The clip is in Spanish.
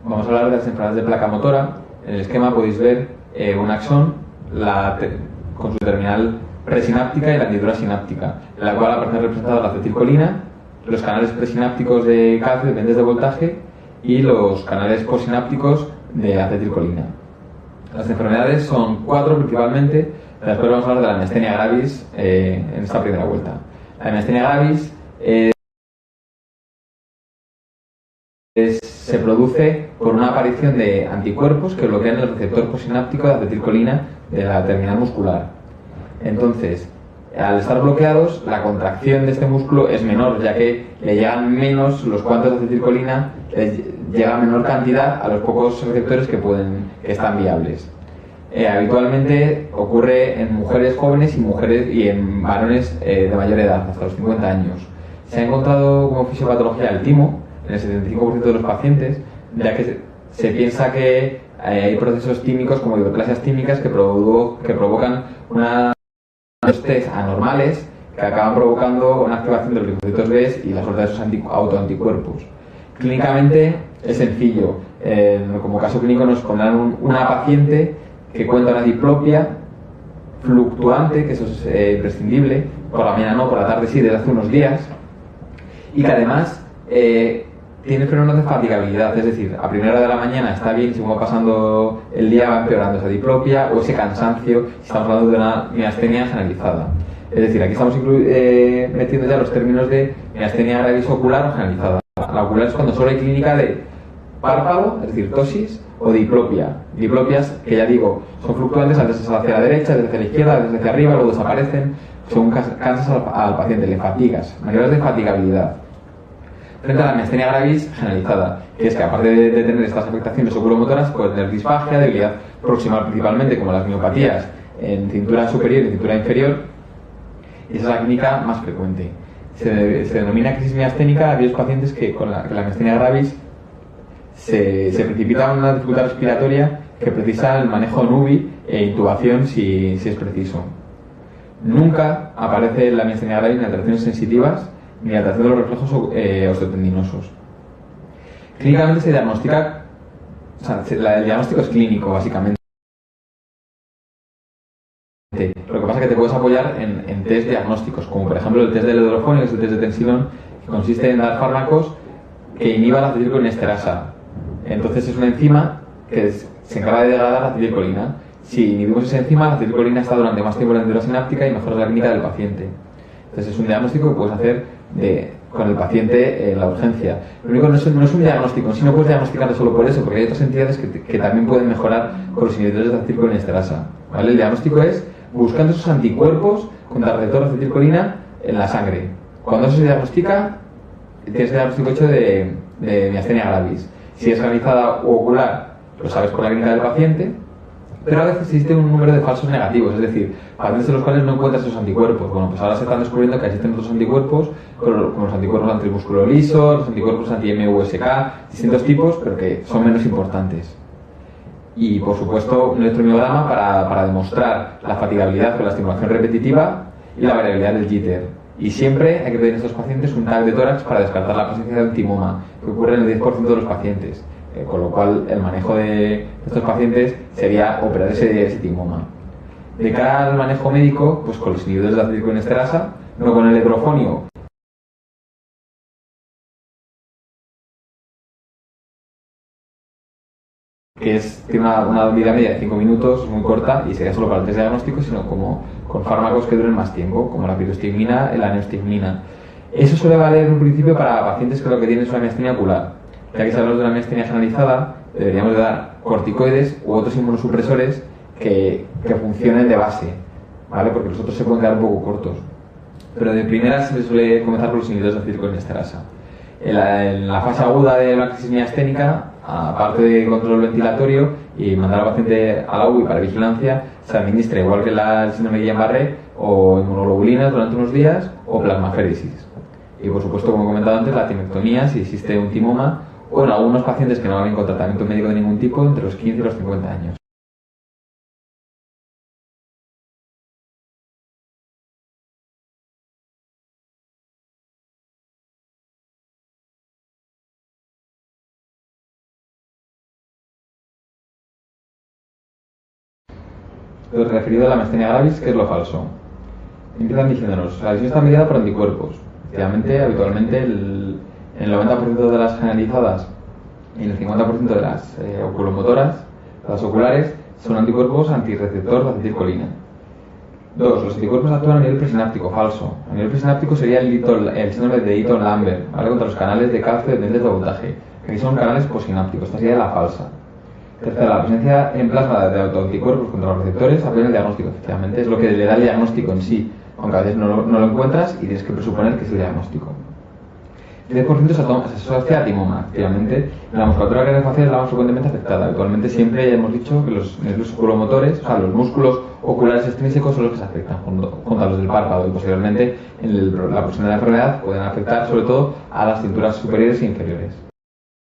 Vamos a hablar de las enfermedades de placa motora. En el esquema podéis ver un axón con su terminal presináptica y la hendidura sináptica, en la cual aparece representada la acetilcolina, los canales presinápticos de calcio dependientes de voltaje y los canales postsinápticos de acetilcolina. Las enfermedades son 4 principalmente, de las cuales vamos a hablar de la miastenia gravis en esta primera vuelta. La miastenia gravis se produce por una aparición de anticuerpos que bloquean el receptor postsináptico de acetilcolina de la terminal muscular. Entonces, al estar bloqueados, la contracción de este músculo es menor, ya que le llegan menos los cuantos de acetilcolina, llega menor cantidad a los pocos receptores que están viables. Habitualmente ocurre en mujeres jóvenes y en varones de mayor edad, hasta los 50 años. Se ha encontrado como fisiopatología el timo en el 75% de los pacientes, ya que se piensa que hay procesos tímicos como hiperplasias tímicas que provocan unos test anormales que acaban provocando una activación de los linfocitos B y la suelta de esos autoanticuerpos. Clínicamente es sencillo. Como caso clínico nos pondrán una paciente que cuenta una diplopia fluctuante, que eso es imprescindible, por la mañana no, por la tarde sí, desde hace unos días, y que además tiene fenómenos de fatigabilidad, es decir, a primera hora de la mañana está bien y según va pasando el día va empeorando esa diplopia o ese cansancio, si estamos hablando de una miastenia generalizada. Es decir, aquí estamos metiendo ya los términos de miastenia gravis ocular o generalizada. La ocular es cuando solo hay clínica de párpado, es decir, tosis, o diplopia. Diplopias que ya digo, son fluctuantes, a veces hacia la derecha, a veces hacia la izquierda, a veces hacia arriba, luego desaparecen, según cansas al paciente, le fatigas, mayores de fatigabilidad. Frente a la miastenia gravis generalizada, que es que aparte de tener estas afectaciones oculomotoras, puede tener disfagia, debilidad proximal principalmente, como las miopatías en cintura superior y cintura inferior, y esa es la clínica más frecuente. Se denomina crisis miasténica a aquellos pacientes que con la miastenia gravis se precipita en una dificultad respiratoria que precisa el manejo en UBI e intubación si es preciso. Nunca aparece la miastenia gravis ni alteraciones sensitivas ni alteración de los reflejos osteotendinosos. Clínicamente se diagnostica, el diagnóstico es clínico básicamente. Lo que pasa es que te puedes apoyar en test diagnósticos, como por ejemplo el test del hidrofonio, que es el test de tensilón, que consiste en dar fármacos que inhiban la acetilcolinesterasa. Entonces es una enzima que se encarga de degradar la acetilcolina. Si inhibimos esa enzima, la acetilcolina está durante más tiempo en la hendidura sináptica y mejora la clínica del paciente. Entonces es un diagnóstico que puedes hacer con el paciente en la urgencia. Lo único no es un diagnóstico, si no puedes diagnosticarlo solo por eso, porque hay otras entidades que también pueden mejorar con los inhibidores de acetilcolinesterasa. ¿Vale? El diagnóstico es buscando esos anticuerpos contra el receptor de acetilcolina en la sangre. Cuando eso se diagnostica, tienes el diagnóstico hecho de miastenia gravis. Si es generalizada u ocular, lo sabes por la clínica del paciente, pero a veces existe un número de falsos negativos, es decir, pacientes en los cuales no encuentras esos anticuerpos. Bueno, pues ahora se están descubriendo que existen otros anticuerpos, como los anticuerpos antimúsculo liso, los anticuerpos anti-MUSK, distintos tipos, pero que son menos importantes. Y, por supuesto, un electromiograma para demostrar la fatigabilidad con la estimulación repetitiva y la variabilidad del jitter. Y siempre hay que pedir a estos pacientes un TAC de tórax para descartar la presencia de un timoma, que ocurre en el 10% de los pacientes. Con lo cual, el manejo de estos pacientes sería operar ese timoma. De cara al manejo médico, pues con los inhibidores de acetilcolinesterasa, no con el hidrofonio, que tiene una vida media de 5 minutos, muy corta, y sería solo para el test diagnóstico, sino como con fármacos que duren más tiempo, como la pirostigmina y la neostigmina. Eso suele valer en un principio para pacientes que lo que tienen es una miastenia ocular. Ya que si hablamos de una miastenia generalizada, deberíamos de dar corticoides u otros inmunosupresores que funcionen de base, ¿vale? Porque los otros se pueden quedar un poco cortos. Pero de primera se suele comenzar por los inhibidores de acetilcolinesterasa. En la fase aguda de la crisis miasténica, aparte de control ventilatorio y mandar al paciente a la UBI para vigilancia, se administra igual que el síndrome de Guillain-Barré o inmunoglobulinas durante unos días o plasmaféresis. Y por supuesto, como he comentado antes, la timectomía si existe un timoma o en algunos pacientes que no van con tratamiento médico de ningún tipo entre los 15 y los 50 años. Entonces, referido a la miastenia gravis, ¿qué es lo falso? Empiezan diciéndonos, la lesión está mediada por anticuerpos. Efectivamente, habitualmente, en el 90% de las generalizadas y en el 50% de las oculomotoras, las oculares, son anticuerpos antirreceptor de acetilcolina. 2. Los anticuerpos actúan a nivel presináptico, falso. A nivel presináptico sería el síndrome de Eaton-Lambert, ¿vale? Contra los canales de calcio dependientes de voltaje. Aquí son canales posinápticos, esta sería la falsa. Tercera, la presencia en plasma de autoanticuerpos contra los receptores apoya el diagnóstico. Efectivamente, es lo que le da el diagnóstico en sí, aunque a veces no lo encuentras y tienes que presuponer que es el diagnóstico. El 10% se asocia a timoma. Efectivamente, la musculatura craneofacial es la más frecuentemente afectada. Habitualmente siempre ya hemos dicho que los nervios oculomotores, o sea, los músculos oculares extrínsecos son los que se afectan, junto a los del párpado, y posteriormente en la progresión de la enfermedad pueden afectar sobre todo a las cinturas superiores e inferiores.